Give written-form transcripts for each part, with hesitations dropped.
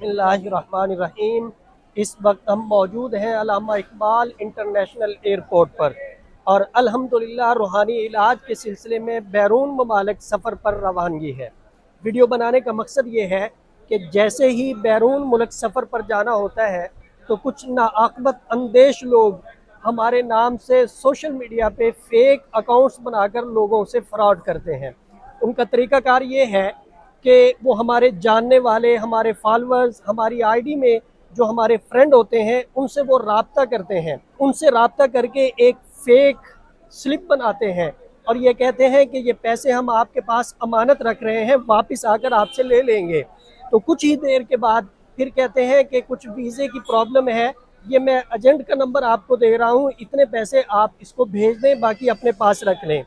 बिस्मिल्लाहिर्रहमानिर्रहीम। इस वक्त हम मौजूद हैं अल्लामा इकबाल इंटरनेशनल एयरपोर्ट पर और अल्हम्दुलिल्लाह रूहानी इलाज के सिलसिले में बैरून ममालिक सफ़र पर रवानगी है। वीडियो बनाने का मकसद ये है कि जैसे ही बैरून मुल्क सफ़र पर जाना होता है तो कुछ नाआक़बत अंदेश लोग हमारे नाम से सोशल मीडिया पे फेक अकाउंट्स बनाकर लोगों से फ्रॉड करते हैं। उनका तरीक़ाकार ये है कि वो हमारे जानने वाले, हमारे फॉलोअर्स, हमारी आईडी में जो हमारे फ्रेंड होते हैं उनसे वो राब्ता करते हैं। उनसे राब्ता करके एक फ़ेक स्लिप बनाते हैं और ये कहते हैं कि ये पैसे हम आपके पास अमानत रख रहे हैं, वापस आकर आपसे ले लेंगे। तो कुछ ही देर के बाद फिर कहते हैं कि कुछ वीज़े की प्रॉब्लम है, ये मैं एजेंट का नंबर आपको दे रहा हूँ, इतने पैसे आप इसको भेज दें, बाकी अपने पास रख लें।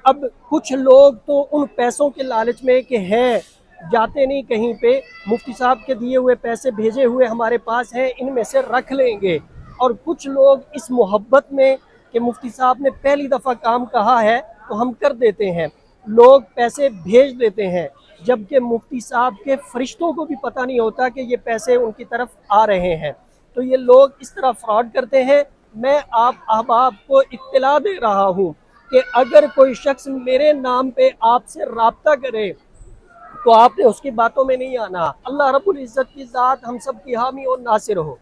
अब कुछ लोग तो उन पैसों के लालच में कि हैं जाते नहीं कहीं पे, मुफ्ती साहब के दिए हुए पैसे भेजे हुए हमारे पास हैं, इनमें से रख लेंगे। और कुछ लोग इस मोहब्बत में कि मुफ्ती साहब ने पहली दफ़ा काम कहा है तो हम कर देते हैं, लोग पैसे भेज देते हैं, जबकि मुफ्ती साहब के फरिश्तों को भी पता नहीं होता कि ये पैसे उनकी तरफ आ रहे हैं। तो ये लोग इस तरह फ्रॉड करते हैं। मैं आप अहबाब को इत्तला दे रहा हूँ कि अगर कोई शख्स मेरे नाम पे आपसे राब्ता करे तो आपने उसकी बातों में नहीं आना। अल्लाह रब्बुल इज़्ज़त की ज़ात हम सब की हामी और नासिर हो।